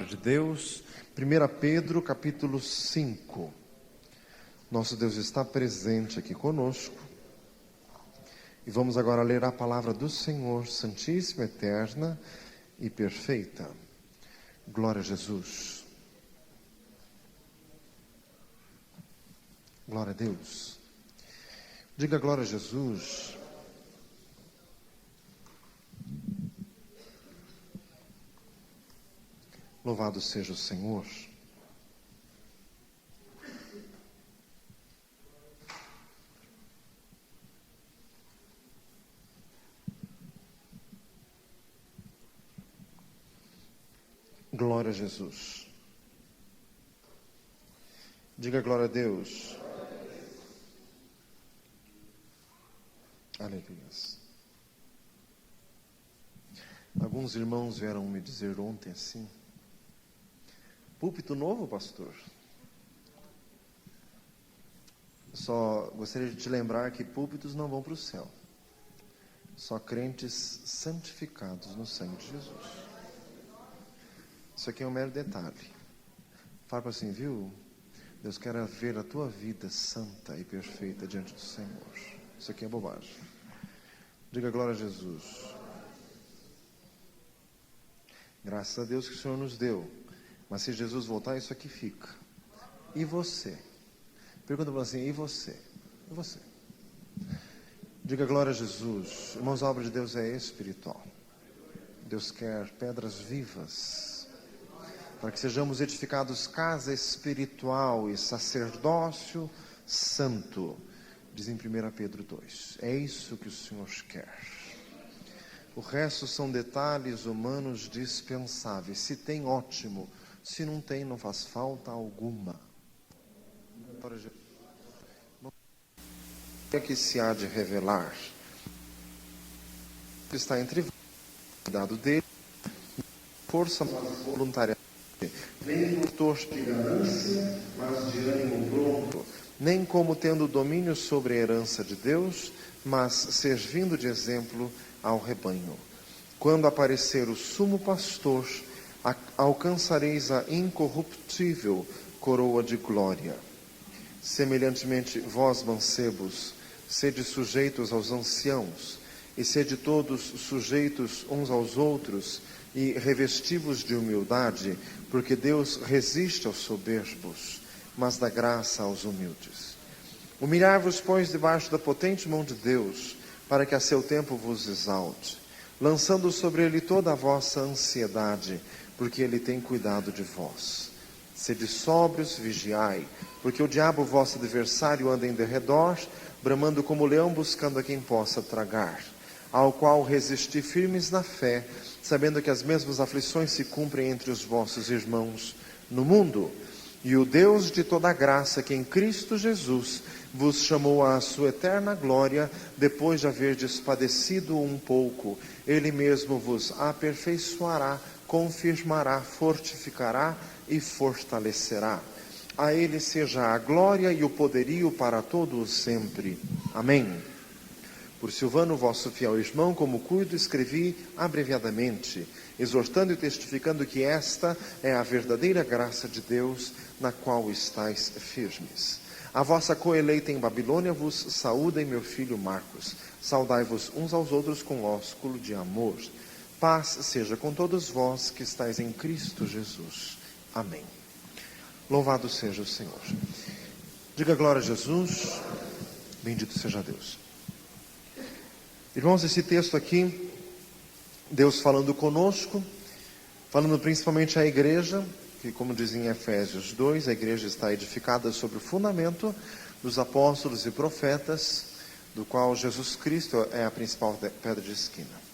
de Deus, 1 Pedro capítulo 5. Nosso Deus está presente aqui conosco. E vamos agora ler a palavra do Senhor, santíssima, eterna e perfeita. Glória a Jesus. Glória a Deus. Diga glória a Jesus. Louvado seja o Senhor. Glória a Jesus. Diga glória a Deus. Aleluias. Alguns irmãos vieram me dizer ontem assim: púlpito novo, pastor? Só gostaria de te lembrar que púlpitos não vão para o céu. Só crentes santificados no sangue de Jesus. Isso aqui é um mero detalhe. Fala assim, viu? Deus quer ver a tua vida santa e perfeita diante do Senhor. Isso aqui é bobagem. Diga glória a Jesus. Graças a Deus que o Senhor nos deu. Mas se Jesus voltar, isso aqui fica. E você? Pergunta para assim, e você? E você? Diga glória a Jesus. Irmãos, a obra de Deus é espiritual. Deus quer pedras vivas, para que sejamos edificados casa espiritual e sacerdócio santo, diz em 1 Pedro 2. É isso que o Senhor quer. O resto são detalhes humanos dispensáveis. Se tem, ótimo. Se não tem, não faz falta alguma. O que é que se há de revelar? Está entre vós, cuidado dele, força voluntária. Nem por de ganância, mas de ânimo pronto, nem como tendo domínio sobre a herança de Deus, mas servindo de exemplo ao rebanho. Quando aparecer o sumo pastor, alcançareis a incorruptível coroa de glória. Semelhantemente, vós, mancebos, sede sujeitos aos anciãos, e sede todos sujeitos uns aos outros, e revesti-vos de humildade, porque Deus resiste aos soberbos, mas dá graça aos humildes. Humilhai-vos, pois, debaixo da potente mão de Deus, para que a seu tempo vos exalte, lançando sobre ele toda a vossa ansiedade, porque ele tem cuidado de vós. Sede sóbrios, vigiai, porque o diabo, vosso adversário, anda em derredor, bramando como leão, buscando a quem possa tragar, ao qual resisti firmes na fé, sabendo que as mesmas aflições se cumprem entre os vossos irmãos no mundo. E o Deus de toda a graça, que em Cristo Jesus vos chamou à sua eterna glória, depois de haverdes padecido um pouco, Ele mesmo vos aperfeiçoará, confirmará, fortificará e fortalecerá. A Ele seja a glória e o poderio para todo o sempre. Amém. Por Silvano, vosso fiel irmão, como cuido, escrevi abreviadamente, exortando e testificando que esta é a verdadeira graça de Deus, na qual estáis firmes. A vossa coeleita em Babilônia vos saúda, e meu filho Marcos. Saudai-vos uns aos outros com ósculo de amor. Paz seja com todos vós que estáis em Cristo Jesus. Amém. Louvado seja o Senhor. Diga glória a Jesus. Bendito seja Deus. Irmãos, esse texto aqui, Deus falando conosco, falando principalmente à igreja, que como diz em Efésios 2, a igreja está edificada sobre o fundamento dos apóstolos e profetas, do qual Jesus Cristo é a principal pedra de esquina.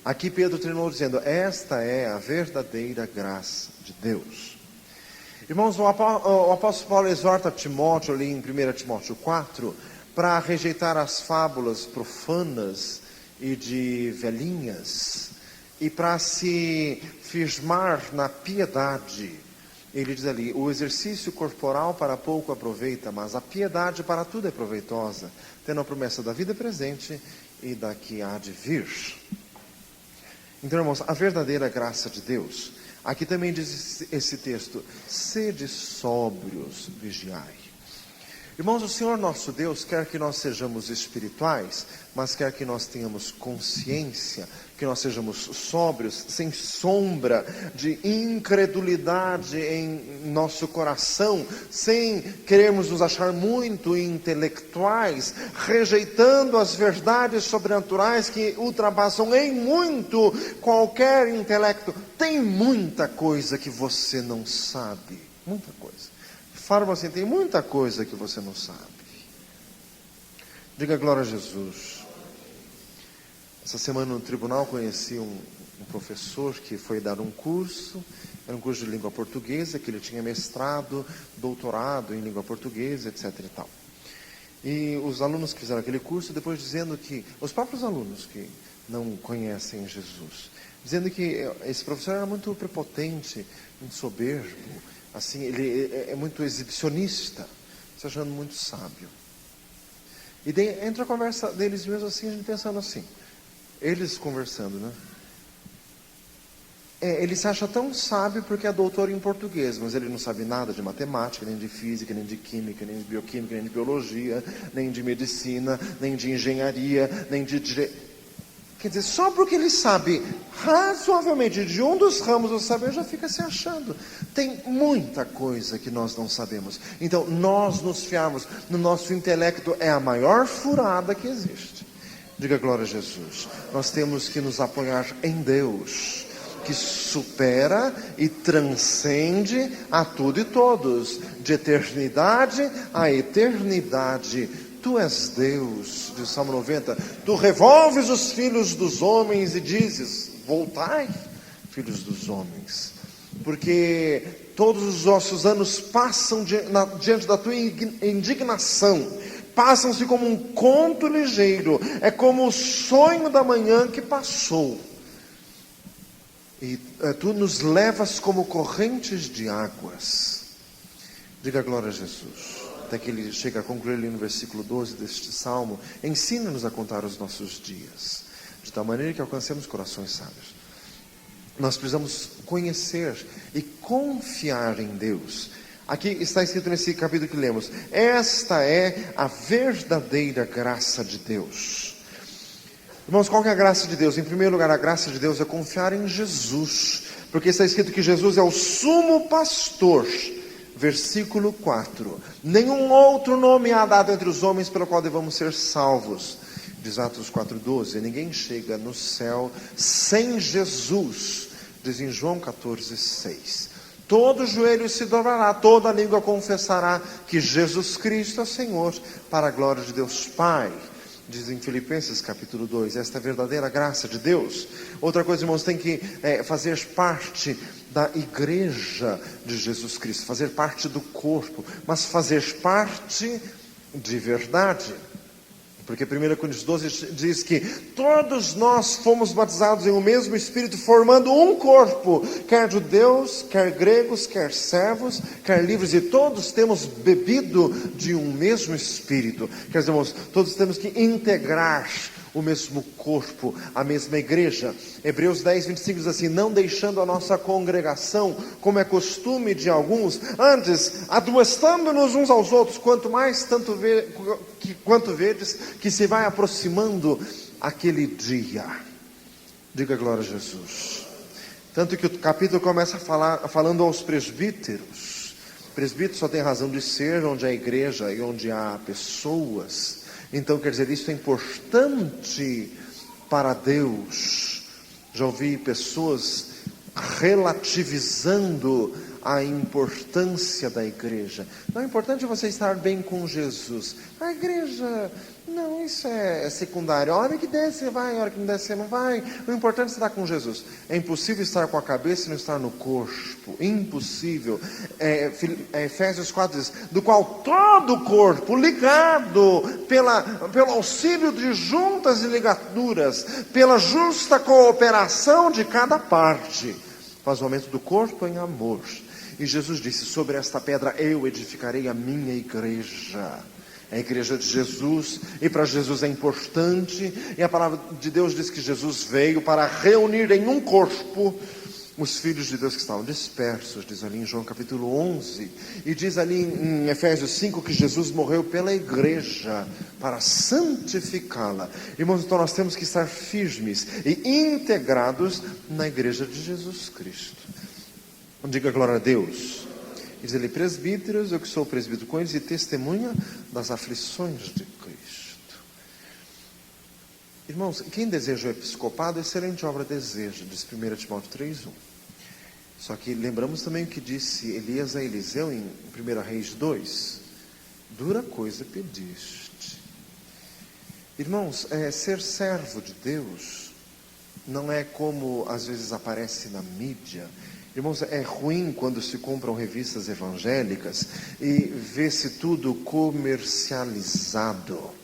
Aqui Pedro terminou dizendo, esta é a verdadeira graça de Deus. Irmãos, o apóstolo Paulo exorta Timóteo ali em 1 Timóteo 4, para rejeitar as fábulas profanas e de velhinhas, e para se firmar na piedade. Ele diz ali, o exercício corporal para pouco aproveita, mas a piedade para tudo é proveitosa, tendo a promessa da vida presente e da que há de vir. Então, irmãos, a verdadeira graça de Deus, Aqui também diz esse texto: sede sóbrios, vigiai. Irmãos, o Senhor nosso Deus quer que nós sejamos espirituais, mas quer que nós tenhamos consciência, que nós sejamos sóbrios, sem sombra de incredulidade em nosso coração, sem querermos nos achar muito intelectuais, rejeitando as verdades sobrenaturais que ultrapassam em muito qualquer intelecto. Tem muita coisa que você não sabe, muita coisa. Fala assim, tem muita coisa que você não sabe. Diga glória a Jesus. Essa semana no tribunal conheci um professor que foi dar um curso, era um curso de língua portuguesa, que ele tinha mestrado, doutorado em língua portuguesa, etc. e tal. E os alunos que fizeram aquele curso, depois dizendo que, os próprios alunos que não conhecem Jesus, dizendo que esse professor era muito prepotente, muito soberbo, assim, ele é muito exibicionista, se achando muito sábio. E daí entra a conversa deles mesmos assim, a gente pensando assim, eles conversando, né? Ele se acha tão sábio porque é doutor em português, mas ele não sabe nada de matemática, nem de física, nem de química, nem de bioquímica, nem de biologia, nem de medicina, nem de engenharia, nem de direito. Quer dizer, só porque ele sabe razoavelmente de um dos ramos do saber, já fica se achando. Tem muita coisa que nós não sabemos. Então, nós nos fiarmos no nosso intelecto é a maior furada que existe. Diga glória a Jesus. Nós temos que nos apoiar em Deus, que supera e transcende a tudo e todos, de eternidade a eternidade. Tu és Deus, diz Salmo 90, tu revolves os filhos dos homens e dizes, voltai, filhos dos homens, porque todos os nossos anos passam diante da tua indignação, passam-se como um conto ligeiro, é como o sonho da manhã que passou, e tu nos levas como correntes de águas. Diga glória a Jesus. Até que ele chega a concluir ali no versículo 12 deste salmo: ensina-nos a contar os nossos dias, de tal maneira que alcancemos corações sábios. Nós precisamos conhecer e confiar em Deus. Aqui está escrito nesse capítulo que lemos: esta é a verdadeira graça de Deus. Irmãos, qual que é a graça de Deus? Em primeiro lugar, a graça de Deus é confiar em Jesus, porque está escrito que Jesus é o sumo pastor. Versículo 4: nenhum outro nome há dado entre os homens pelo qual devamos ser salvos. Diz Atos 4,12: ninguém chega no céu sem Jesus. Diz em João 14,6: todo joelho se dobrará, toda língua confessará que Jesus Cristo é Senhor, para a glória de Deus Pai. Diz em Filipenses capítulo 2, esta é a verdadeira graça de Deus. Outra coisa, irmãos, tem que fazer parte da igreja de Jesus Cristo, fazer parte do corpo, mas fazer parte de verdade. Porque 1 Coríntios 12 diz que todos nós fomos batizados em um mesmo Espírito, formando um corpo, quer judeus, quer gregos, quer servos, quer livres, e todos temos bebido de um mesmo Espírito. Quer dizer, irmãos, todos temos que integrar o mesmo corpo, a mesma igreja. Hebreus 10, 25 diz assim: não deixando a nossa congregação, como é costume de alguns, antes admoestando-nos uns aos outros, quanto mais quanto vedes que se vai aproximando aquele dia. Diga glória a Jesus. Tanto que o capítulo começa falando aos presbíteros. Presbítero só tem razão de ser onde há igreja e onde há pessoas. Então, quer dizer, isso é importante para Deus. Já ouvi pessoas relativizando a importância da igreja. Não, é importante você estar bem com Jesus. A igreja, não, isso é secundário. A hora que der, você vai, a hora que não der, você não vai. O importante é estar com Jesus. É impossível estar com a cabeça e não estar no corpo. Impossível. Efésios 4 diz: do qual todo o corpo, ligado pelo auxílio de juntas e ligaduras, pela justa cooperação de cada parte, faz o aumento do corpo em amor. E Jesus disse: sobre esta pedra eu edificarei a minha igreja. É a igreja de Jesus, e para Jesus é importante, e a palavra de Deus diz que Jesus veio para reunir em um corpo os filhos de Deus que estavam dispersos, diz ali em João capítulo 11, e diz ali em Efésios 5 que Jesus morreu pela igreja para santificá-la. Irmãos, então nós temos que estar firmes e integrados na igreja de Jesus Cristo. Diga glória a Deus. Diz ele, presbíteros, eu que sou presbítero com eles e testemunha das aflições de Cristo. Irmãos, quem deseja o episcopado, excelente obra deseja, diz 1 Timóteo 3:1. Só que lembramos também o que disse Elias a Eliseu em 1 Reis 2. Dura coisa pediste. Irmãos, ser servo de Deus não é como às vezes aparece na mídia. Irmãos, é ruim quando se compram revistas evangélicas e vê-se tudo comercializado.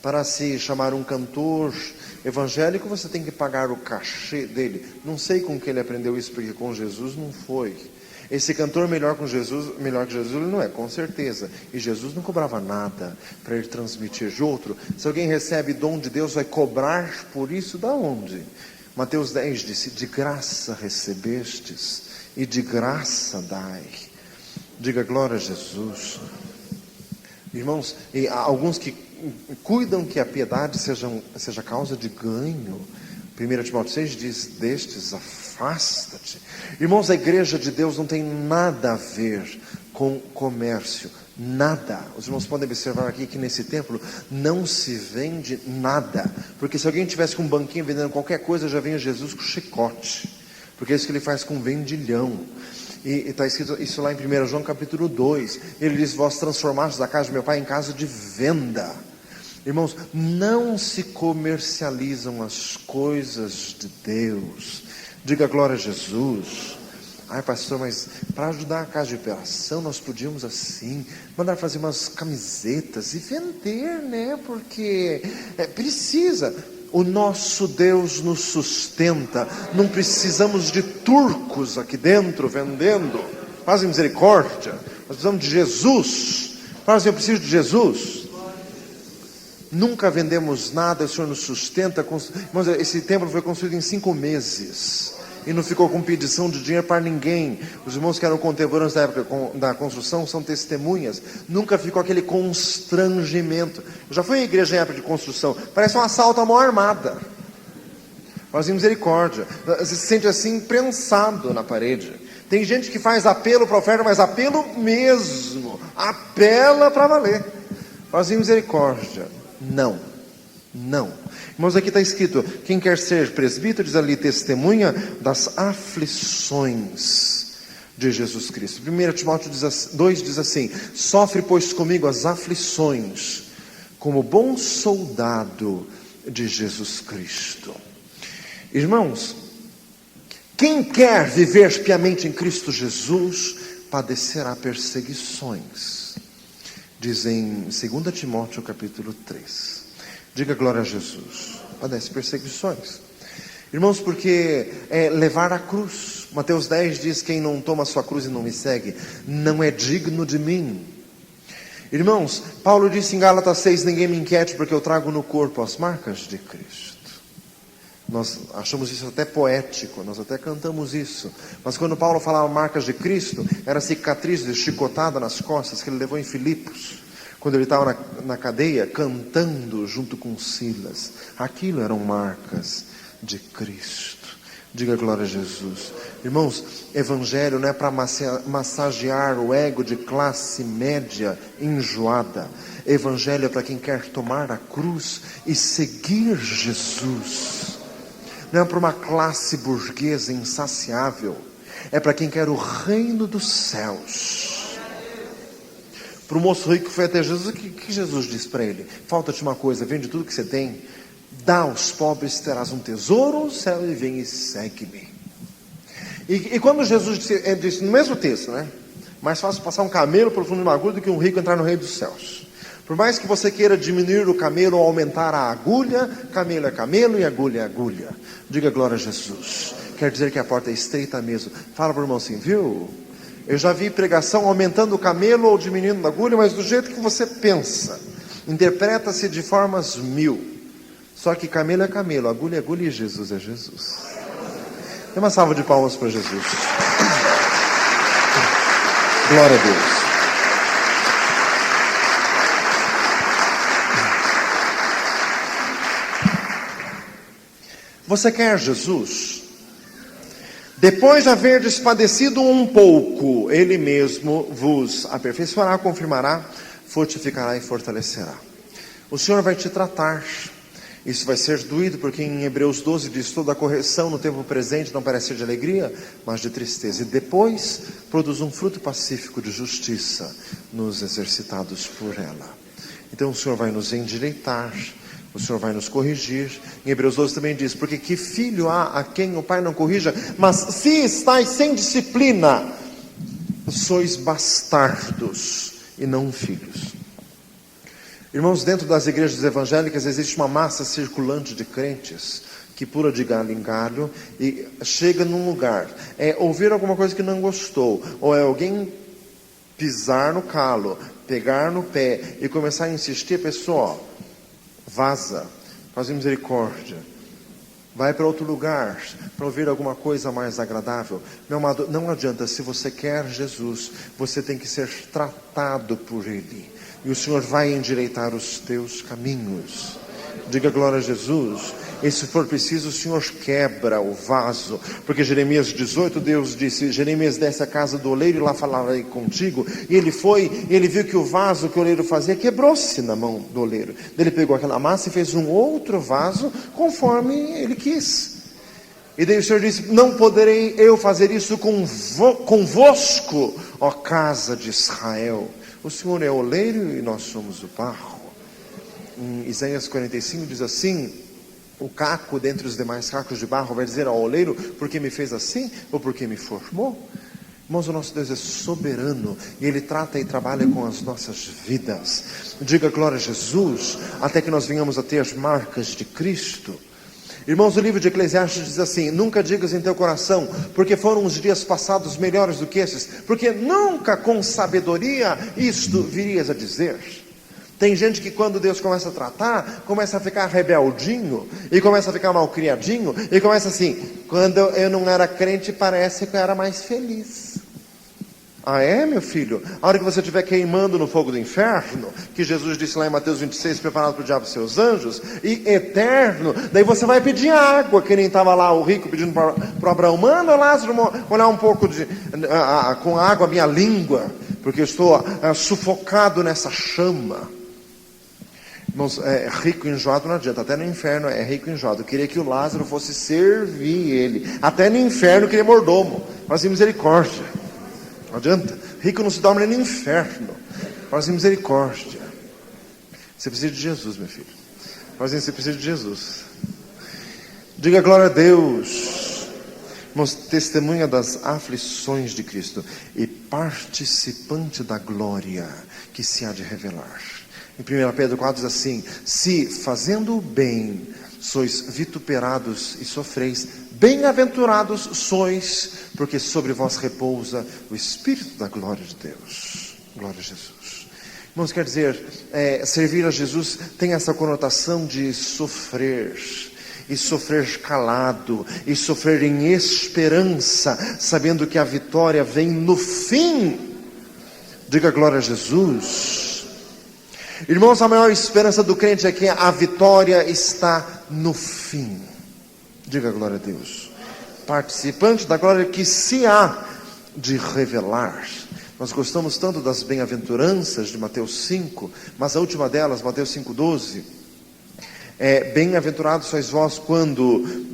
Para se chamar um cantor evangélico, você tem que pagar o cachê dele. Não sei com que ele aprendeu isso, porque com Jesus não foi. Esse cantor melhor que Jesus ele não é, com certeza. E Jesus não cobrava nada para ele transmitir de outro. Se alguém recebe dom de Deus, vai cobrar por isso da onde? Mateus 10 disse, de graça recebestes e de graça dai. Diga glória a Jesus. Irmãos, e há alguns que cuidam que a piedade seja causa de ganho. 1 Timóteo 6 diz, destes afasta-te. Irmãos, a igreja de Deus não tem nada a ver com comércio. Nada. Os irmãos podem observar aqui que nesse templo não se vende nada. Porque se alguém tivesse com um banquinho vendendo qualquer coisa, já vem Jesus com chicote. Porque é isso que ele faz com vendilhão. E está escrito isso lá em 1 João capítulo 2. Ele diz, vós transformastes a casa de meu pai em casa de venda. Irmãos, não se comercializam as coisas de Deus. Diga glória a Jesus. Ai pastor, mas para ajudar a casa de operação nós podíamos assim mandar fazer umas camisetas e vender, né? Porque precisa. O nosso Deus nos sustenta. Não precisamos de turcos aqui dentro vendendo. Faz misericórdia. Nós precisamos de Jesus. Faz, eu preciso de Jesus. Nunca vendemos nada, o Senhor nos sustenta. Irmãos, esse templo foi construído em 5 meses. E não ficou com pedição de dinheiro para ninguém. Os irmãos que eram contemporâneos da época da construção são testemunhas. Nunca ficou aquele constrangimento. Eu já fui em igreja em época de construção. Parece um assalto à mão armada. Fazem misericórdia. Você se sente assim prensado na parede. Tem gente que faz apelo para oferta, mas apelo mesmo. Apela para valer. Fazem misericórdia. Não. Irmãos, aqui está escrito, quem quer ser presbítero, diz ali, testemunha das aflições de Jesus Cristo. 1 Timóteo 2 diz assim, sofre pois comigo as aflições, como bom soldado de Jesus Cristo. Irmãos, quem quer viver piamente em Cristo Jesus, padecerá perseguições. Diz em 2 Timóteo capítulo 3. Diga glória a Jesus. Padece perseguições. Irmãos, porque levar a cruz. Mateus 10 diz, quem não toma a sua cruz e não me segue, não é digno de mim. Irmãos, Paulo disse em Gálatas 6, ninguém me inquiete, porque eu trago no corpo as marcas de Cristo. Nós achamos isso até poético, nós até cantamos isso. Mas quando Paulo falava marcas de Cristo, era cicatrizes, chicotada nas costas, que ele levou em Filipos. Quando ele estava na cadeia, cantando junto com Silas. Aquilo eram marcas de Cristo. Diga glória a Jesus. Irmãos, evangelho não é para massagear o ego de classe média enjoada. Evangelho é para quem quer tomar a cruz e seguir Jesus. Não é para uma classe burguesa insaciável. É para quem quer o reino dos céus. Para o moço rico que foi até Jesus, o que Jesus disse para ele? Falta-te uma coisa, vende tudo que você tem, dá aos pobres, terás um tesouro no céu e vem e segue-me. E quando Jesus disse no mesmo texto, né? Mais fácil passar um camelo pelo fundo de uma agulha do que um rico entrar no reino dos céus. Por mais que você queira diminuir o camelo ou aumentar a agulha, camelo é camelo e agulha é agulha. Diga glória a Jesus. Quer dizer que a porta é estreita mesmo. Fala para o irmão assim, viu? Eu já vi pregação aumentando o camelo ou diminuindo a agulha, mas do jeito que você pensa. Interpreta-se de formas 1000. Só que camelo é camelo, agulha é agulha e Jesus é Jesus. Dê uma salva de palmas para Jesus. Glória a Deus. Você quer Jesus? Depois de haverdes padecido um pouco, Ele mesmo vos aperfeiçoará, confirmará, fortificará e fortalecerá. O Senhor vai te tratar. Isso vai ser doído, porque em Hebreus 12 diz: toda a correção no tempo presente não parece ser de alegria, mas de tristeza. E depois produz um fruto pacífico de justiça nos exercitados por ela. Então o Senhor vai nos endireitar, o Senhor vai nos corrigir. Em Hebreus 12 também diz: porque que filho há a quem o pai não corrija? Mas se estáis sem disciplina, sois bastardos e não filhos. Irmãos, dentro das igrejas evangélicas existe uma massa circulante de crentes que pula de galho em galho e chega num lugar, ouvir alguma coisa que não gostou, ou é alguém pisar no calo, pegar no pé e começar a insistir, a pessoa, vaza, faz misericórdia, vai para outro lugar para ouvir alguma coisa mais agradável. Meu amado, não adianta. Se você quer Jesus, você tem que ser tratado por Ele, e o Senhor vai endireitar os teus caminhos. Diga glória a Jesus. E se for preciso, o Senhor quebra o vaso, porque Jeremias 18, Deus disse: Jeremias, desce à casa do oleiro e lá falarei contigo. E ele foi, e ele viu que o vaso que o oleiro fazia quebrou-se na mão do oleiro. Ele pegou aquela massa e fez um outro vaso conforme ele quis. E daí o Senhor disse: não poderei eu fazer isso convosco, ó casa de Israel. O Senhor é o oleiro e nós somos o barro. Em Isaías 45 diz assim: o caco dentre os demais cacos de barro vai dizer ao oleiro: porque me fez assim ou porque me formou? Irmãos, o nosso Deus é soberano e Ele trata e trabalha com as nossas vidas. Diga glória a Jesus, até que nós venhamos a ter as marcas de Cristo. Irmãos, o livro de Eclesiastes diz assim: nunca digas em teu coração, porque foram os dias passados melhores do que esses, porque nunca com sabedoria isto virias a dizer. Tem gente que quando Deus começa a tratar, começa a ficar rebeldinho, e começa a ficar malcriadinho, e começa assim: quando eu não era crente, parece que eu era mais feliz. Ah é, meu filho? A hora que você estiver queimando no fogo do inferno, que Jesus disse lá em Mateus 26, preparado para o diabo e seus anjos, e eterno, daí você vai pedir água, que nem estava lá o rico pedindo para o Abraão: manda Lázaro molhar um pouco com água a minha língua, porque eu estou sufocado nessa chama. Irmãos, rico enjoado não adianta. Até no inferno é rico enjoado. Eu queria que o Lázaro fosse servir ele. Até no inferno queria mordomo. Faz misericórdia. Não adianta. Rico não se dorme nem no inferno. Faz misericórdia. Você precisa de Jesus, meu filho. Você precisa de Jesus. Diga glória a Deus. Irmãos, testemunha das aflições de Cristo e participante da glória que se há de revelar. Em 1 Pedro 4 diz assim: se fazendo o bem sois vituperados e sofreis, bem-aventurados sois, porque sobre vós repousa o Espírito da glória de Deus. Glória a Jesus. Irmãos, quer dizer, servir a Jesus tem essa conotação de sofrer, e sofrer calado, e sofrer em esperança, sabendo que a vitória vem no fim. Diga glória a Jesus. Irmãos, a maior esperança do crente é que a vitória está no fim. Diga glória a Deus. Participante da glória que se há de revelar. Nós gostamos tanto das bem-aventuranças de Mateus 5, mas a última delas, Mateus 5,12, bem-aventurados sois vós quando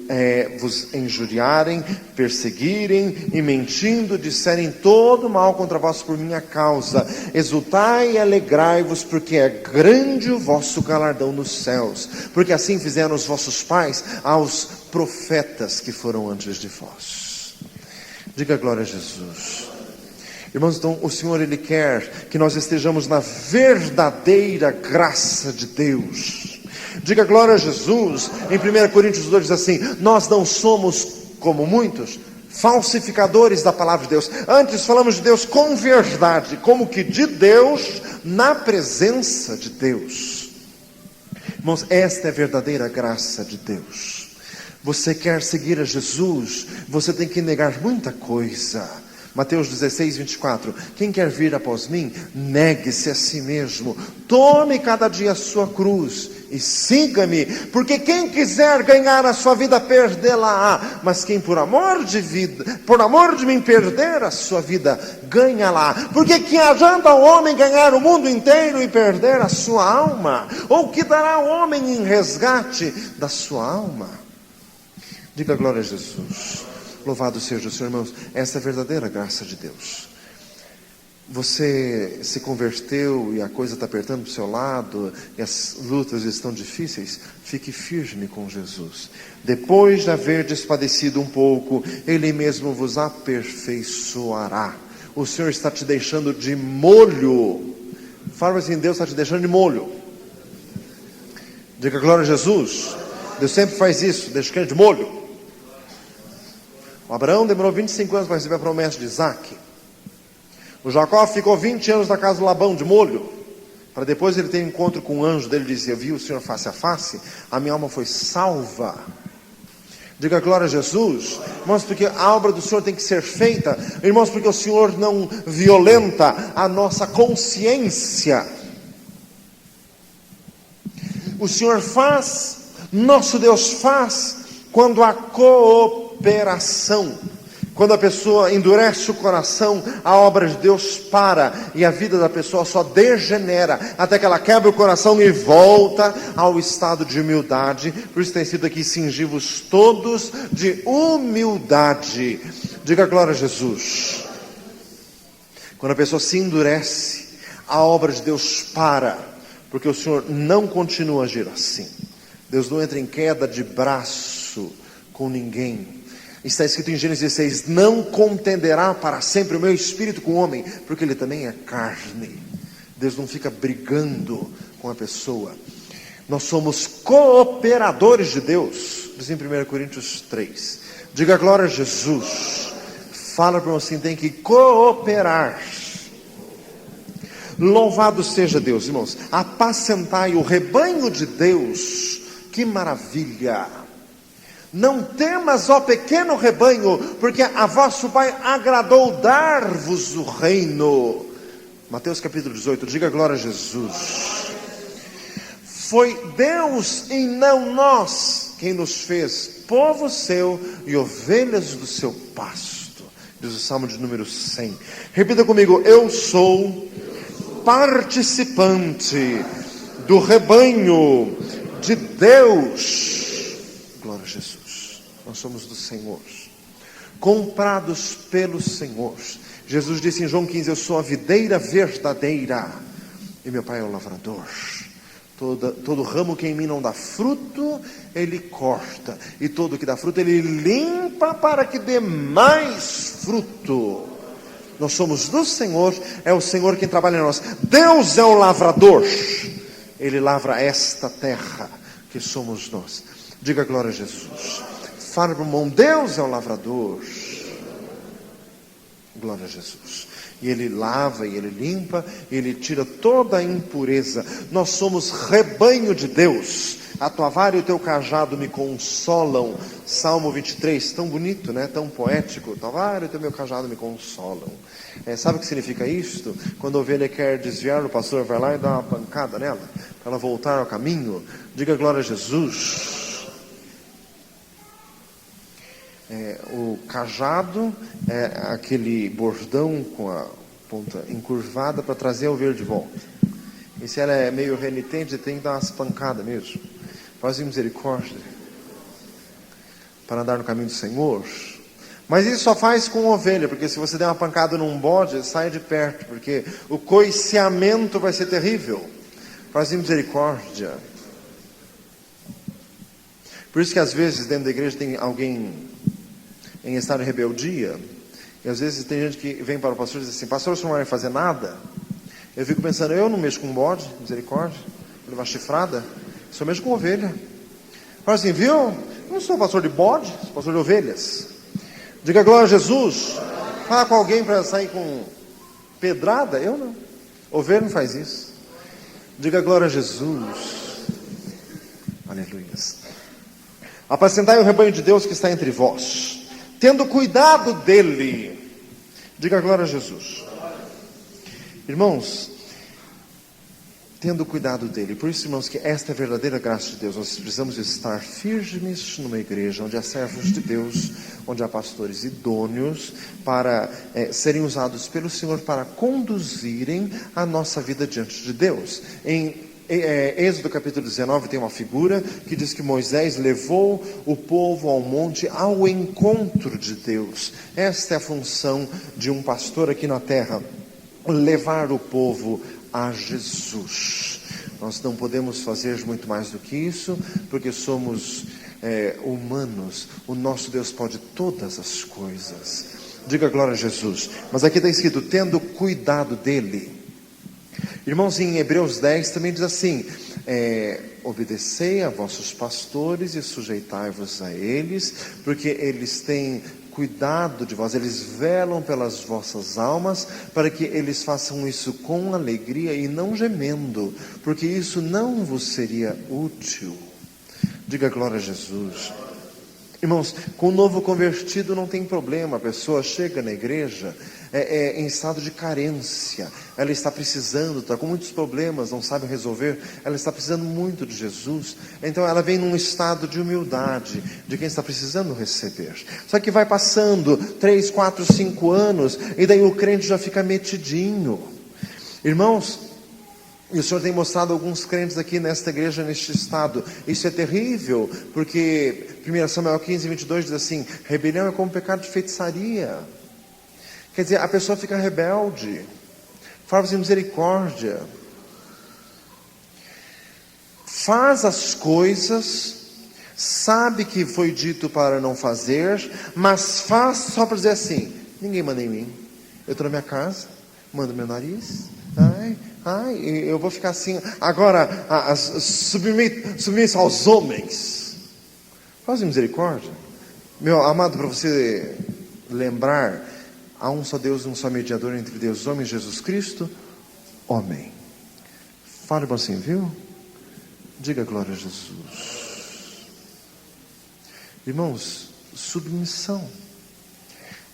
vos injuriarem, perseguirem e mentindo disserem todo mal contra vós por minha causa. Exultai e alegrai-vos, porque é grande o vosso galardão nos céus, porque assim fizeram os vossos pais aos profetas que foram antes de vós. Diga glória a Jesus. Irmãos, então o Senhor, Ele quer que nós estejamos na verdadeira graça de Deus. Diga glória a Jesus. Em 1 Coríntios 2 diz assim: nós não somos como muitos falsificadores da palavra de Deus, antes falamos de Deus com verdade, como que de Deus, na presença de Deus. Irmãos, esta é a verdadeira graça de Deus. Você quer seguir a Jesus, você tem que negar muita coisa. Mateus 16, 24. Quem quer vir após mim, negue-se a si mesmo. Tome cada dia a sua cruz e siga-me. Porque quem quiser ganhar a sua vida, perdê-la-á. Mas quem por amor de mim perder a sua vida, ganha-la. Porque que adianta o homem ganhar o mundo inteiro e perder a sua alma? Ou que dará o homem em resgate da sua alma? Diga glória a Jesus. Louvado seja o Senhor, irmãos. Essa é a verdadeira graça de Deus. Você se converteu e a coisa está apertando para o seu lado, e as lutas estão difíceis, fique firme com Jesus. Depois de haver padecido um pouco, Ele mesmo vos aperfeiçoará. O Senhor está te deixando de molho. Fala assim, Deus está te deixando de molho. Diga glória a Jesus. Deus sempre faz isso, deixa o crente de molho. O Abraão demorou 25 anos para receber a promessa de Isaac. O Jacó ficou 20 anos na casa do Labão de molho, para depois ele ter um encontro com um anjo dele e dizer: eu vi o Senhor face a face, a minha alma foi salva. Diga glória a Jesus. Irmãos, porque a obra do Senhor tem que ser feita. Irmãos, porque o Senhor não violenta a nossa consciência. O Senhor faz, nosso Deus faz, quando há cooperação. Quando a pessoa endurece o coração, a obra de Deus para, e a vida da pessoa só degenera, até que ela quebra o coração e volta ao estado de humildade. Por isso tem sido aqui: cingi-vos todos de humildade. Diga glória a Jesus. Quando a pessoa se endurece, a obra de Deus para, porque o Senhor não continua a agir assim. Deus não entra em queda de braço com ninguém. Está escrito em Gênesis 16: não contenderá para sempre o meu espírito com o homem, porque ele também é carne. Deus não fica brigando com a pessoa. Nós somos cooperadores de Deus, diz em 1 Coríntios 3. Diga glória a Jesus. Fala para você, tem que cooperar. Louvado seja Deus, irmãos. Apacentai o rebanho de Deus. Que maravilha! Não temas, ó pequeno rebanho, porque a vosso Pai agradou dar-vos o reino. Mateus capítulo 18, diga glória a Jesus. Foi Deus e não nós quem nos fez povo seu e ovelhas do seu pasto, diz o Salmo de número 100. Repita comigo: eu sou participante do rebanho de Deus. Glória a Jesus. Nós somos do Senhor, comprados pelo Senhor. Jesus disse em João 15: eu sou a videira verdadeira e meu Pai é o lavrador. Todo ramo que em mim não dá fruto, Ele corta, e todo que dá fruto, Ele limpa para que dê mais fruto. Nós somos do Senhor, é o Senhor quem trabalha em nós. Deus é o lavrador, Ele lavra esta terra que somos nós. Diga glória a Jesus. Fala para o irmão: Deus é o lavrador. Glória a Jesus. E Ele lava, e Ele limpa, e Ele tira toda a impureza. Nós somos rebanho de Deus. A tua vara e o teu cajado me consolam. Salmo 23, tão bonito, né? Tão poético. A tua vara e o teu meu cajado me consolam. Sabe o que significa isto? Quando a ovelha quer desviar, o pastor vai lá e dá uma pancada nela, para ela voltar ao caminho. Diga glória a Jesus. O cajado é aquele bordão com a ponta encurvada para trazer a ovelha de volta. E se ela é meio renitente, tem que dar umas pancadas mesmo. Faz misericórdia para andar no caminho do Senhor. Mas isso só faz com ovelha, porque se você der uma pancada num bode, sai de perto, porque o coiceamento vai ser terrível. Faz misericórdia. Por isso que às vezes dentro da igreja tem alguém em estado de rebeldia, e às vezes tem gente que vem para o pastor e diz assim: pastor, o senhor não vai fazer nada? Eu fico pensando: eu não mexo com bode, misericórdia, vou levar chifrada, só mexo com ovelha. Fala assim: viu? Eu não sou pastor de bode, sou pastor de ovelhas. Diga glória a Jesus. Fala com alguém para sair com pedrada? Eu não. Ovelha não faz isso. Diga glória a Jesus. Aleluia. Apacentai o rebanho de Deus que está entre vós, tendo cuidado dele. Diga glória a Jesus. Irmãos, tendo cuidado dele. Por isso, irmãos, que esta é a verdadeira graça de Deus. Nós precisamos estar firmes numa igreja onde há servos de Deus, onde há pastores idôneos para serem usados pelo Senhor para conduzirem a nossa vida diante de Deus. Em Êxodo capítulo 19 tem uma figura que diz que Moisés levou o povo ao monte ao encontro de Deus. Esta é a função de um pastor aqui na terra, levar o povo a Jesus. Nós não podemos fazer muito mais do que isso, porque somos humanos. O nosso Deus pode todas as coisas. Diga glória a Jesus. Mas aqui está escrito, tendo cuidado dele. Irmãos, em Hebreus 10 também diz assim, obedecei a vossos pastores e sujeitai-vos a eles, porque eles têm cuidado de vós, eles velam pelas vossas almas, para que eles façam isso com alegria e não gemendo, porque isso não vos seria útil. Diga glória a Jesus. Irmãos, com o novo convertido não tem problema, a pessoa chega na igreja em estado de carência, ela está precisando, está com muitos problemas, não sabe resolver, ela está precisando muito de Jesus, então ela vem num estado de humildade, de quem está precisando receber. Só que vai passando 3, 4, 5 anos, e daí o crente já fica metidinho. Irmãos, e o Senhor tem mostrado alguns crentes aqui nesta igreja, neste estado. Isso é terrível, porque 1 Samuel 15, 22 diz assim, rebelião é como pecado de feitiçaria. Quer dizer, a pessoa fica rebelde, faz misericórdia, faz as coisas, sabe que foi dito para não fazer, mas faz só para dizer assim, ninguém manda em mim, eu estou na minha casa, mando meu nariz, eu vou ficar assim, agora submisso aos homens. Faz misericórdia. Meu amado, para você lembrar, há um só Deus, um só mediador entre Deus e os homens, Jesus Cristo, homem. Fale assim, viu? Diga glória a Jesus. Irmãos, submissão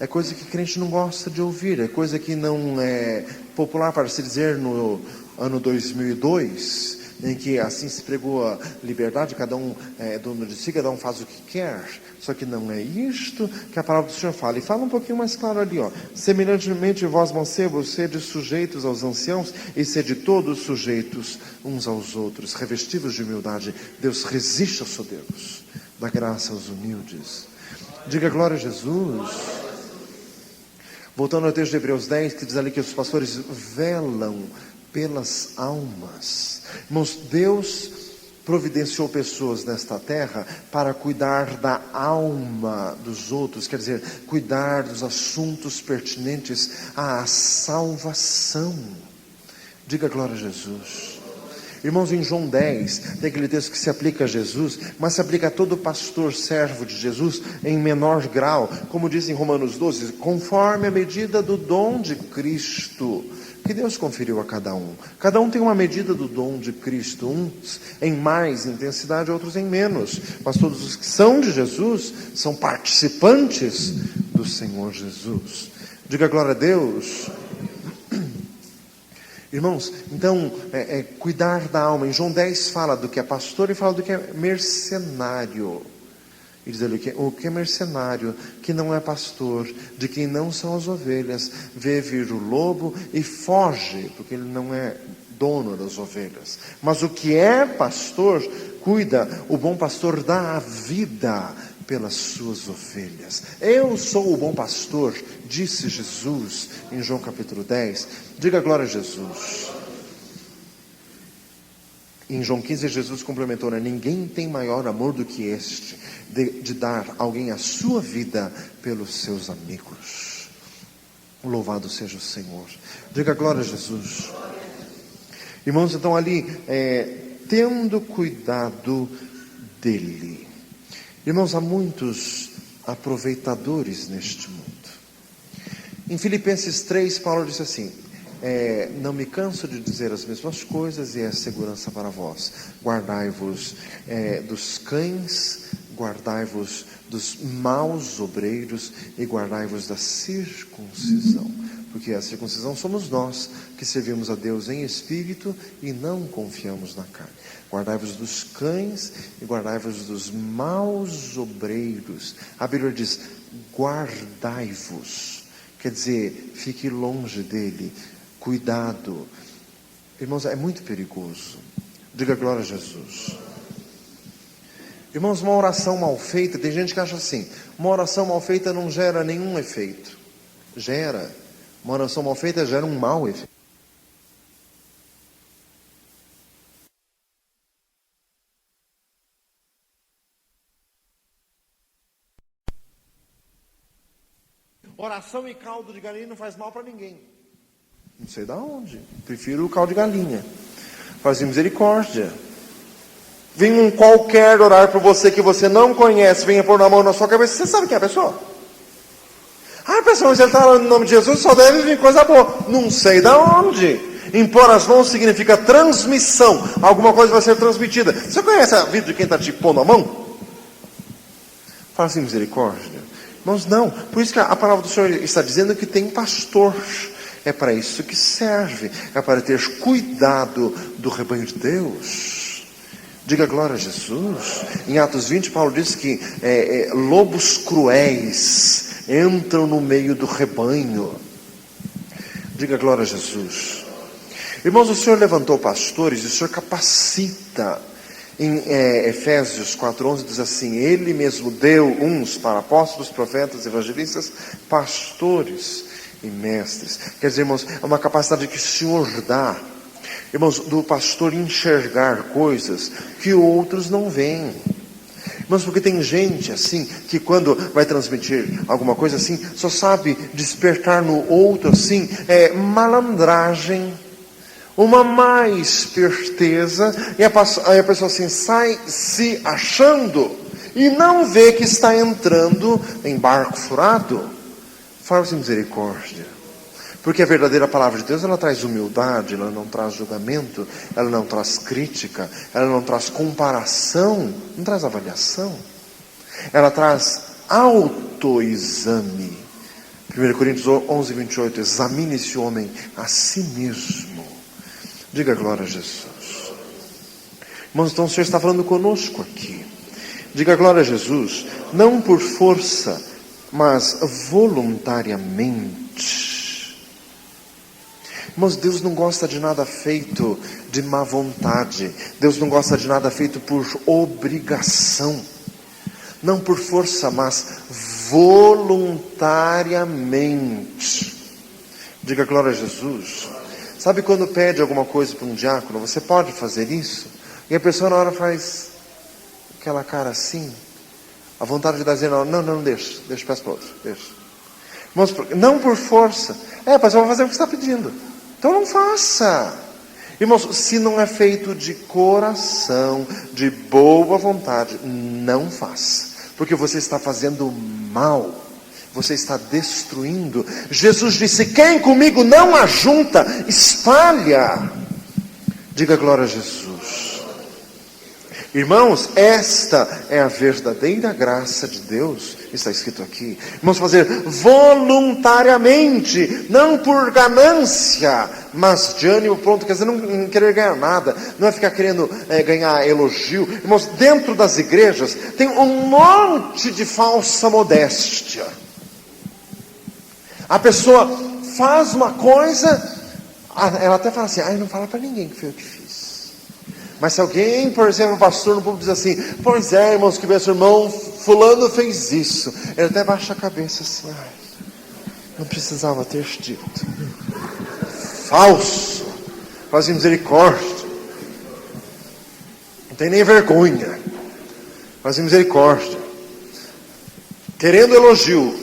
é coisa que crente não gosta de ouvir, é coisa que não é popular para se dizer no ano 2002, em que assim se pregou a liberdade, cada um é dono de si, cada um faz o que quer. Só que não é isto que a palavra do Senhor fala. E fala um pouquinho mais claro ali, semelhantemente vós, mancebos, sede sujeitos aos anciãos, e sede todos sujeitos uns aos outros, revestidos de humildade. Deus resiste aos soberbos, dá graça aos humildes. Diga glória a Jesus. Voltando ao texto de Hebreus 10, que diz ali que os pastores velam pelas almas. Irmãos, Deus providenciou pessoas nesta terra para cuidar da alma dos outros, quer dizer, cuidar dos assuntos pertinentes à salvação. Diga glória a Jesus. Irmãos, em João 10, tem aquele texto que se aplica a Jesus, mas se aplica a todo pastor servo de Jesus em menor grau, como diz em Romanos 12, conforme a medida do dom de Cristo, que Deus conferiu a cada um. Cada um tem uma medida do dom de Cristo, uns em mais intensidade, outros em menos, mas todos os que são de Jesus, são participantes do Senhor Jesus. Diga glória a Deus. Irmãos, então, cuidar da alma. Em João 10 fala do que é pastor e fala do que é mercenário. E diz ali o que é mercenário, que não é pastor, de quem não são as ovelhas, vê vir o lobo e foge, porque ele não é dono das ovelhas. Mas o que é pastor, cuida, o bom pastor dá a vida pelas suas ovelhas. Eu sou o bom pastor, disse Jesus em João capítulo 10. Diga glória a Jesus. Em João 15, Jesus complementou, ninguém tem maior amor do que este, de dar alguém a sua vida pelos seus amigos. Louvado seja o Senhor. Diga glória a Jesus. Irmãos, então ali, tendo cuidado dele. Irmãos, há muitos aproveitadores neste mundo. Em Filipenses 3, Paulo disse assim, não me canso de dizer as mesmas coisas e é segurança para vós. Guardai-vos dos cães, guardai-vos dos maus obreiros e guardai-vos da circuncisão. Porque a circuncisão somos nós, que servimos a Deus em espírito e não confiamos na carne. Guardai-vos dos cães e guardai-vos dos maus obreiros. A Bíblia diz, guardai-vos. Quer dizer, fique longe dele. Cuidado. Irmãos, é muito perigoso. Diga glória a Jesus. Irmãos, uma oração mal feita, tem gente que acha assim, uma oração mal feita não gera nenhum efeito. Gera. Uma oração mal feita gera um mau efeito. Oração e caldo de galinha não faz mal para ninguém. Não sei de onde. Prefiro o caldo de galinha. Faz misericórdia. Vem um qualquer orar por você que você não conhece, venha pôr a mão na sua cabeça. Você sabe quem é a pessoa? Pessoal, se ele está falando em nome de Jesus, só deve vir coisa boa. Não sei de onde. Impor as mãos significa transmissão. Alguma coisa vai ser transmitida. Você conhece a vida de quem está te pondo a mão? Fala assim, misericórdia. Irmãos, não. Por isso que a palavra do Senhor está dizendo que tem pastor. É para isso que serve. É para ter cuidado do rebanho de Deus. Diga glória a Jesus. Em Atos 20, Paulo diz que lobos cruéis entram no meio do rebanho. Diga glória a Jesus. Irmãos, o Senhor levantou pastores e o Senhor capacita. Em Efésios 4:11 diz assim, Ele mesmo deu uns para apóstolos, profetas, evangelistas, pastores e mestres. Quer dizer, irmãos, é uma capacidade que o Senhor dá, irmãos, do pastor enxergar coisas que outros não veem. Mas porque tem gente assim, que quando vai transmitir alguma coisa assim, só sabe despertar no outro assim, malandragem, uma má esperteza, e aí a pessoa assim sai se achando, e não vê que está entrando em barco furado. Fala-se misericórdia. Porque a verdadeira palavra de Deus, ela traz humildade, ela não traz julgamento, ela não traz crítica, ela não traz comparação, não traz avaliação. Ela traz autoexame. 1 Coríntios 11:28, examine esse homem a si mesmo. Diga glória a Jesus. Irmãos, então o Senhor está falando conosco aqui. Diga glória a Jesus, não por força, mas voluntariamente. Irmãos, Deus não gosta de nada feito de má vontade. Deus não gosta de nada feito por obrigação. Não por força, mas voluntariamente. Diga glória a Jesus. Sabe quando pede alguma coisa para um diácono, você pode fazer isso? E a pessoa na hora faz aquela cara assim. A vontade de dizer, não, deixa, peço para outro, deixa. Irmãos, não por força. Pastor, eu vou fazer o que você está pedindo. Então não faça. Irmãos, se não é feito de coração, de boa vontade, não faça. Porque você está fazendo mal. Você está destruindo. Jesus disse, quem comigo não ajunta, espalha. Diga glória a Jesus. Irmãos, esta é a verdadeira graça de Deus, está escrito aqui. Vamos fazer voluntariamente, não por ganância, mas de ânimo pronto, quer dizer, não querer ganhar nada, não é ficar querendo ganhar elogio. Irmãos, dentro das igrejas tem um monte de falsa modéstia. A pessoa faz uma coisa, ela até fala assim, não fala para ninguém que foi eu que fiz. Mas se alguém, por exemplo, um pastor no público diz assim, pois é, irmãos, que meu irmão fulano fez isso, ele até baixa a cabeça assim, não precisava ter dito. Falso. Faz misericórdia. Não tem nem vergonha. Faz misericórdia. Querendo elogio.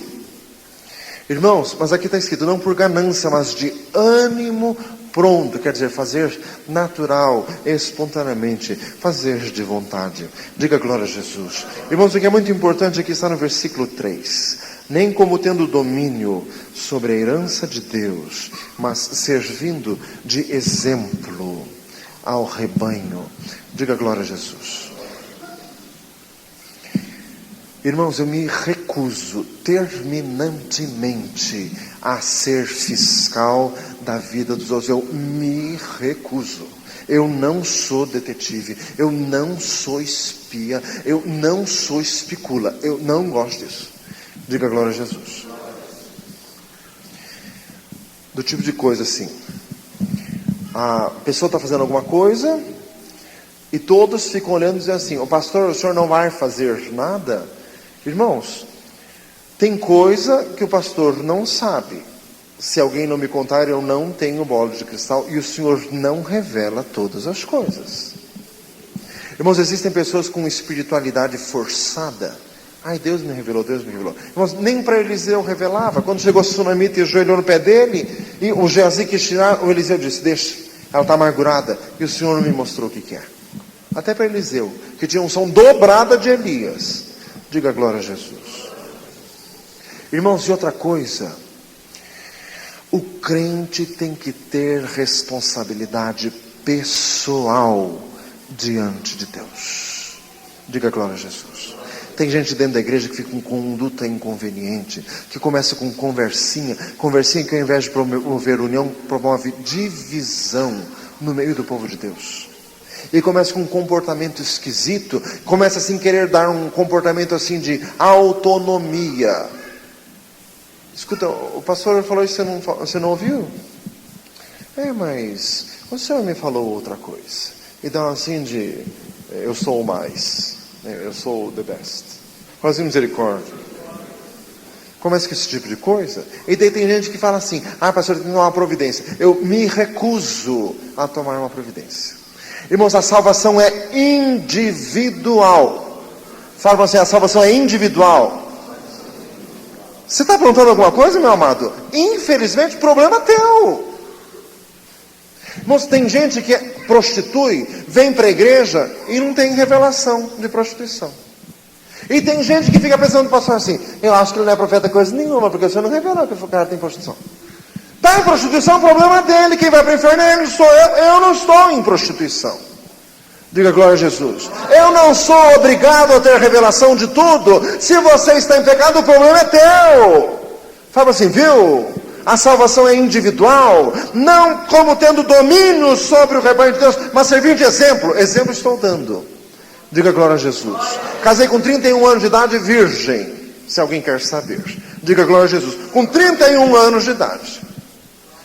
Irmãos, mas aqui está escrito, não por ganância, mas de ânimo pronto, quer dizer, fazer natural, espontaneamente, fazer de vontade. Diga glória a Jesus. Irmãos, o que é muito importante aqui está no versículo 3. Nem como tendo domínio sobre a herança de Deus, mas servindo de exemplo ao rebanho. Diga glória a Jesus. Irmãos, eu me recuso terminantemente a ser fiscal da vida dos outros. Eu me recuso. Eu não sou detetive, eu não sou espia, eu não sou especula, eu não gosto disso. Diga glória a Jesus. Do tipo de coisa assim, a pessoa está fazendo alguma coisa e todos ficam olhando e dizendo assim: o pastor, o senhor não vai fazer nada? Irmãos, tem coisa que o pastor não sabe. Se alguém não me contar, eu não tenho bola de cristal, e o Senhor não revela todas as coisas. Irmãos, existem pessoas com espiritualidade forçada. Ai, Deus me revelou, Deus me revelou. Irmãos, nem para Eliseu revelava. Quando chegou a Sunamita e ajoelhou no pé dele, e o Geazi quis tirar, o Eliseu disse: deixa, ela está amargurada, e o Senhor não me mostrou o que é. Até para Eliseu, que tinha unção dobrada de Elias. Diga glória a Jesus. Irmãos, e outra coisa, o crente tem que ter responsabilidade pessoal diante de Deus. Diga glória a Jesus. Tem gente dentro da igreja que fica com conduta inconveniente, que começa com conversinha que ao invés de promover união, promove divisão no meio do povo de Deus. E começa com um comportamento esquisito, começa assim querer dar um comportamento assim de autonomia. Escuta, o pastor falou isso, você não ouviu? Mas o senhor me falou outra coisa. Então assim de, eu sou o mais, eu sou the best. Quase misericórdia. Começa com esse tipo de coisa. E daí tem gente que fala assim: pastor, tem que tomar uma providência. Eu me recuso a tomar uma providência. Irmãos, a salvação é individual. Fala assim: a salvação é individual. Você está aprontando alguma coisa, meu amado? Infelizmente, problema teu. Irmãos, tem gente que prostitui, vem para a igreja e não tem revelação de prostituição. E tem gente que fica pensando, pastor, assim: eu acho que ele não é profeta coisa nenhuma, porque você não revelou que o cara tem prostituição. Está em prostituição, o problema é dele. Quem vai para o inferno é ele, sou eu. Eu não estou em prostituição. Diga glória a Jesus. Eu não sou obrigado a ter revelação de tudo. Se você está em pecado, o problema é teu. Fala assim, viu? A salvação é individual, não como tendo domínio sobre o rebanho de Deus, mas servir de exemplo. Exemplo estou dando. Diga glória a Jesus. Casei com 31 anos de idade, virgem, se alguém quer saber. Diga glória a Jesus. Com 31 anos de idade.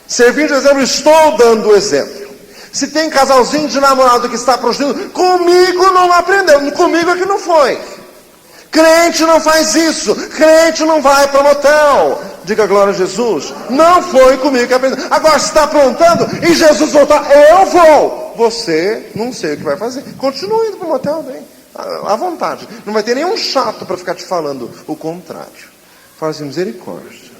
Servir de exemplo, estou dando o exemplo. Se tem casalzinho de namorado que está prostituindo, comigo não aprendeu, comigo é que não foi. Crente não faz isso, crente não vai para motel. Diga glória a Jesus. Não foi comigo que aprendeu. Agora se está aprontando e Jesus voltar, eu vou. Você não sei o que vai fazer. Continua indo para o motel, bem, à vontade. Não vai ter nenhum chato para ficar te falando o contrário. Fala assim, misericórdia.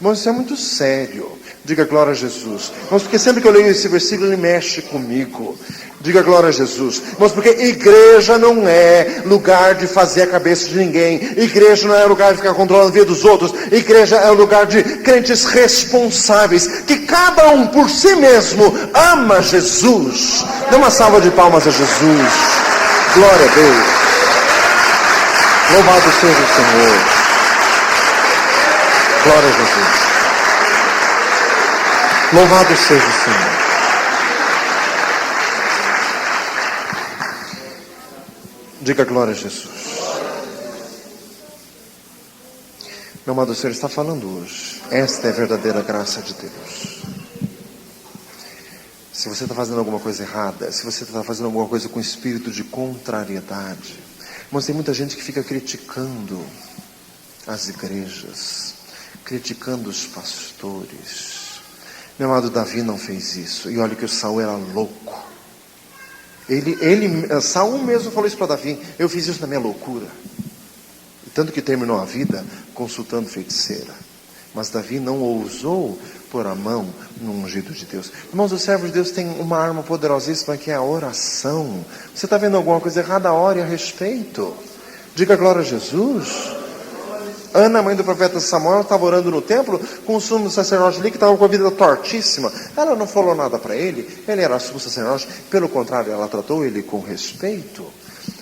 Irmãos, isso é muito sério. Diga glória a Jesus. Irmãos, porque sempre que eu leio esse versículo, ele mexe comigo. Diga glória a Jesus. Irmãos, porque igreja não é lugar de fazer a cabeça de ninguém. Igreja não é lugar de ficar controlando a vida dos outros. Igreja é o lugar de crentes responsáveis, que cada um por si mesmo ama Jesus. Dê uma salva de palmas a Jesus. Glória a Deus. Louvado seja o Senhor. Glória a Jesus. Louvado seja o Senhor. Diga glória a Jesus. Meu amado, o Senhor está falando hoje. Esta é a verdadeira graça de Deus. Se você está fazendo alguma coisa errada, se você está fazendo alguma coisa com espírito de contrariedade, irmãos, tem muita gente que fica criticando as igrejas, criticando os pastores. Meu amado, Davi não fez isso. E olha que o Saul era louco. Saul mesmo falou isso para Davi: eu fiz isso na minha loucura. E tanto que terminou a vida consultando feiticeira. Mas Davi não ousou pôr a mão no ungido de Deus. Irmãos, o servo de Deus tem uma arma poderosíssima, que é a oração. Você está vendo alguma coisa errada? Ore a respeito. Diga glória a Jesus. Ana, mãe do profeta Samuel, estava orando no templo com o sumo sacerdote ali, que estava com a vida tortíssima. Ela não falou nada para ele era sumo sacerdote. Pelo contrário, ela tratou ele com respeito.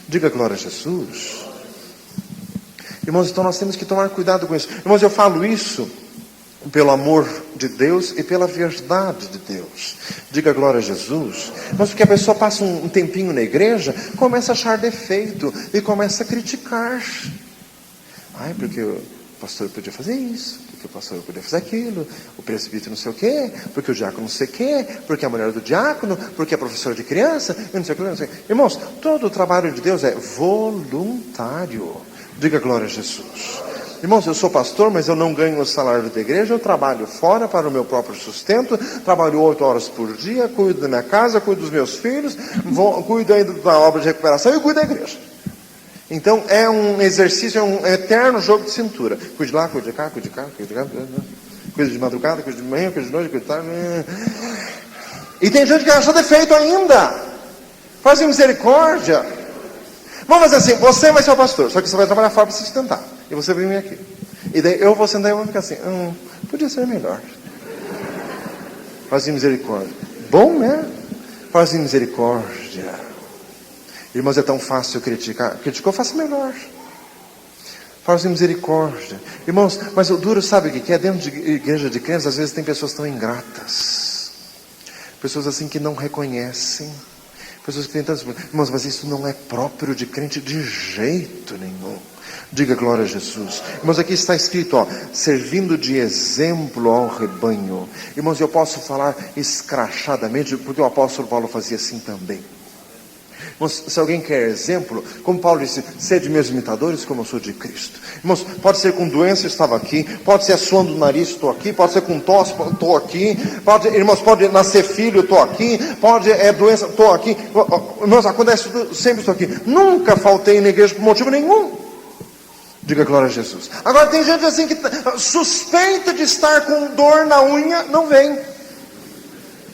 Diga glória a Jesus. Irmãos, então nós temos que tomar cuidado com isso. Irmãos, eu falo isso pelo amor de Deus e pela verdade de Deus. Diga glória a Jesus. Mas porque a pessoa passa um tempinho na igreja, começa a achar defeito e começa a criticar. Ai, porque o pastor podia fazer isso, porque o pastor podia fazer aquilo, o presbítero não sei o quê, porque o diácono não sei o quê, porque a mulher do diácono, porque a professora de criança, eu não sei o que, não sei o quê. Irmãos, todo o trabalho de Deus é voluntário. Diga glória a Jesus. Irmãos, eu sou pastor, mas eu não ganho o salário da igreja, eu trabalho fora para o meu próprio sustento, trabalho 8 horas por dia, cuido da minha casa, cuido dos meus filhos, cuido ainda da obra de recuperação e cuido da igreja. Então é um exercício, é um eterno jogo de cintura. Cuide lá, cuide de cá, cuide de cá, cuide de cá, cuide de madrugada, cuide de manhã, cuide de noite, cuide de tarde. E tem gente que acha defeito ainda. Faz misericórdia. Vamos fazer assim, você vai ser o pastor, só que você vai trabalhar fora para se sustentar. E você vem aqui. E daí eu vou sentar e vou ficar assim, podia ser melhor. Faz misericórdia. Bom, né? Faz misericórdia. Irmãos, é tão fácil criticar. Criticou, faça melhor. Faz misericórdia. Irmãos, mas o duro sabe o que é? Dentro de igreja de crentes, às vezes tem pessoas tão ingratas. Pessoas assim que não reconhecem. Pessoas que têm tantos... Irmãos, mas isso não é próprio de crente de jeito nenhum. Diga glória a Jesus. Irmãos, aqui está escrito, servindo de exemplo ao rebanho. Irmãos, eu posso falar escrachadamente, porque o apóstolo Paulo fazia assim também. Irmãos, se alguém quer exemplo, como Paulo disse, sede meus imitadores como eu sou de Cristo. Irmãos, pode ser com doença, estava aqui, pode ser suando do nariz, estou aqui, pode ser com tosse, estou aqui, irmãos, pode nascer filho, estou aqui, pode doença, estou aqui. Irmãos, acontece tudo, sempre estou aqui. Nunca faltei na igreja por motivo nenhum. Diga glória a Jesus. Agora tem gente assim que suspeita de estar com dor na unha, não vem.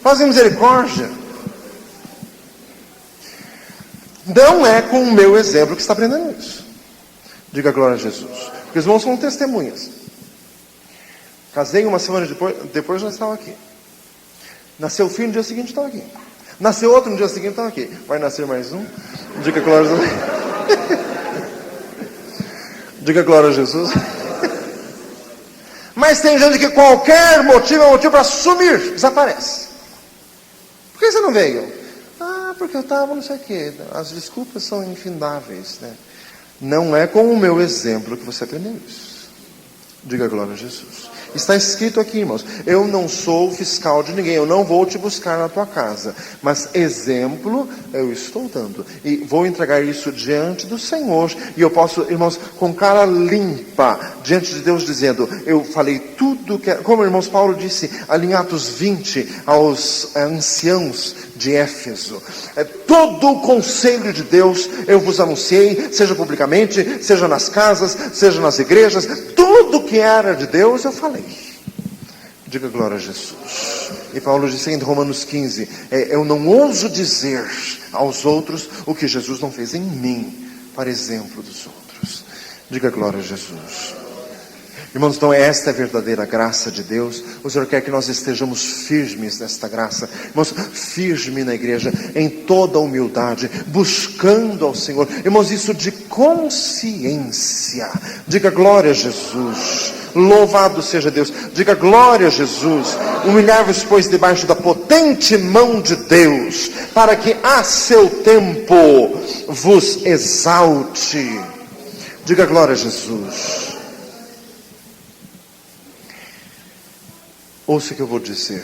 Fazem misericórdia. Não é com o meu exemplo que está aprendendo isso. Diga glória a Jesus. Porque os irmãos são testemunhas. Casei uma semana depois já estava aqui. Nasceu o filho no dia seguinte, estava aqui. Nasceu outro no dia seguinte, estava aqui. Vai nascer mais um. Diga glória a Jesus. Diga glória a Jesus. Mas tem gente que qualquer motivo é motivo para sumir, desaparece. Por que você não veio? Porque eu estava não sei o quê. As desculpas são infindáveis, né? Não é com o meu exemplo que você aprendeu isso. Diga glória a Jesus. Está escrito aqui, irmãos, eu não sou fiscal de ninguém, eu não vou te buscar na tua casa, mas exemplo eu estou dando, e vou entregar isso diante do Senhor, e eu posso, irmãos, com cara limpa, diante de Deus, dizendo, eu falei tudo que, como o irmão Paulo disse, ali em Atos 20, aos anciãos de Éfeso, todo o conselho de Deus eu vos anunciei, seja publicamente, seja nas casas, seja nas igrejas, tudo que era de Deus eu falei. Diga glória a Jesus. E Paulo disse em Romanos 15, eu não ouso dizer aos outros o que Jesus não fez em mim, para exemplo dos outros. Diga glória a Jesus. Irmãos, então esta é a verdadeira graça de Deus. O Senhor quer que nós estejamos firmes nesta graça. Irmãos, firme na igreja, em toda a humildade, buscando ao Senhor. Irmãos, isso de consciência. Diga glória a Jesus. Louvado seja Deus. Diga glória a Jesus. Humilhai-vos, pois, debaixo da potente mão de Deus, para que a seu tempo vos exalte. Diga glória a Jesus. Ouça o que eu vou dizer,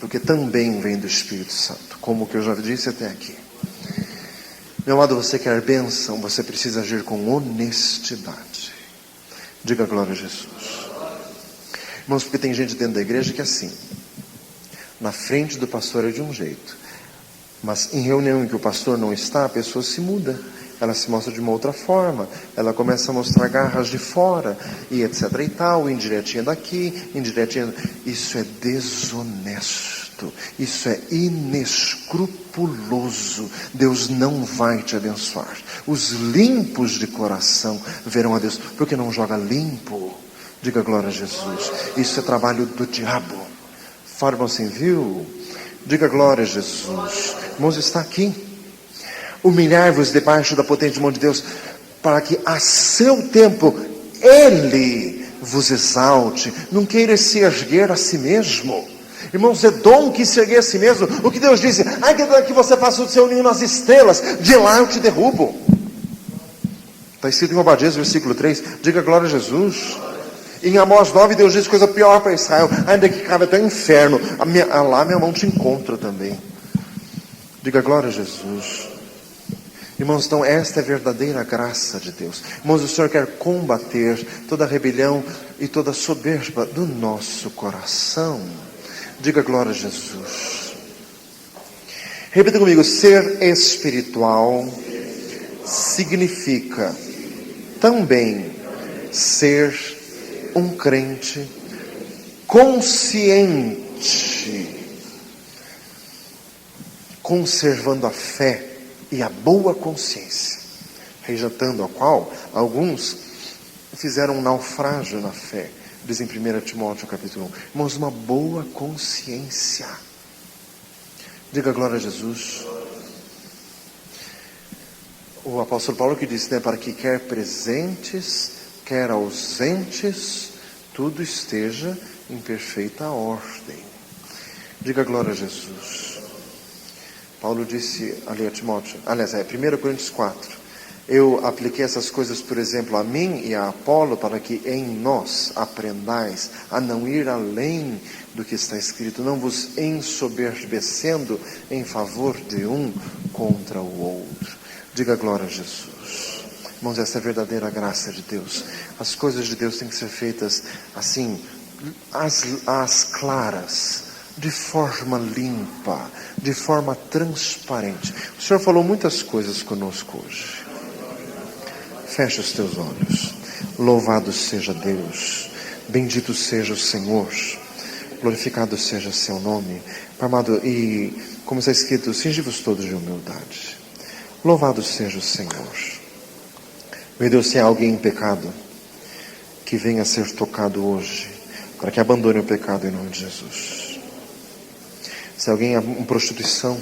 porque também vem do Espírito Santo, como o que eu já disse até aqui. Meu amado, você quer bênção, você precisa agir com honestidade. Diga glória a Jesus. Irmãos, porque tem gente dentro da igreja que é assim, na frente do pastor é de um jeito, mas em reunião em que o pastor não está, a pessoa se muda. Ela se mostra de uma outra forma, ela começa a mostrar garras de fora, e etc e tal, indiretinha daqui, indiretinha... Isso é desonesto, isso é inescrupuloso. Deus não vai te abençoar. Os limpos de coração verão a Deus. Por que não joga limpo? Diga glória a Jesus. Isso é trabalho do diabo. Fala assim, viu? Diga glória a Jesus. Irmãos, está aqui. Humilhai-vos debaixo da potente mão de Deus, para que a seu tempo Ele vos exalte. Não queira se erguer a si mesmo. Irmãos, é dom que se erguer a si mesmo. O que Deus disse: ai que você faça o seu ninho nas estrelas, de lá eu te derrubo. Está escrito em Obadias, versículo 3. Diga glória a Jesus. Em Amós 9, Deus diz coisa pior para Israel: ainda que cabe até o inferno, lá minha mão te encontra também. Diga glória a Jesus. Irmãos, então esta é a verdadeira graça de Deus. Irmãos, o Senhor quer combater toda rebelião e toda soberba do nosso coração. Diga glória a Jesus. Repita comigo: ser espiritual significa também ser um crente consciente, conservando a fé e a boa consciência, rejeitando a qual alguns fizeram um naufrágio na fé, diz em 1 Timóteo capítulo 1. Irmãos, uma boa consciência. Diga glória a Jesus. O apóstolo Paulo que disse, para que quer presentes, quer ausentes, tudo esteja em perfeita ordem. Diga glória a Jesus. Paulo disse ali a Timóteo, aliás, 1 Coríntios 4, eu apliquei essas coisas, por exemplo, a mim e a Apolo, para que em nós aprendais a não ir além do que está escrito, não vos ensoberbecendo em favor de um contra o outro. Diga glória a Jesus. Irmãos, essa é a verdadeira graça de Deus. As coisas de Deus têm que ser feitas assim, às claras, de forma limpa, de forma transparente. O Senhor falou muitas coisas conosco hoje. Feche os teus olhos. Louvado seja Deus. Bendito seja o Senhor. Glorificado seja seu nome. Amado, e como está escrito, cingi-vos todos de humildade. Louvado seja o Senhor. Meu Deus, se há alguém em pecado, que venha a ser tocado hoje, para que abandone o pecado em nome de Jesus. Se alguém em prostituição,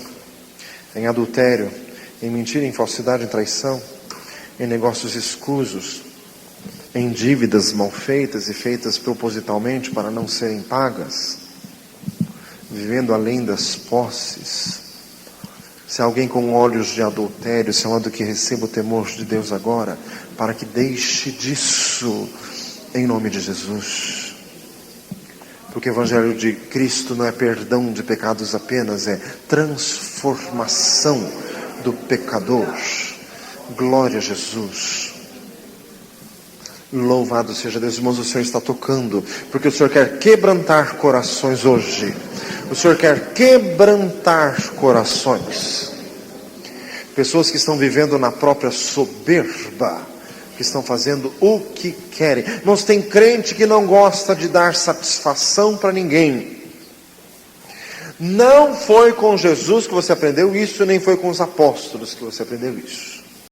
em adultério, em mentira, em falsidade, em traição, em negócios escusos, em dívidas mal feitas e feitas propositalmente para não serem pagas, vivendo além das posses, se alguém com olhos de adultério, se amado, que receba o temor de Deus agora, para que deixe disso, em nome de Jesus. Porque o Evangelho de Cristo não é perdão de pecados apenas, é transformação do pecador. Glória a Jesus. Louvado seja Deus. Irmãos, o Senhor está tocando, porque o Senhor quer quebrantar corações hoje. O Senhor quer quebrantar corações. Pessoas que estão vivendo na própria soberba, que estão fazendo o que querem. Irmãos, tem crente que não gosta de dar satisfação para ninguém. Não foi com Jesus que você aprendeu isso, nem foi com os apóstolos que você aprendeu isso.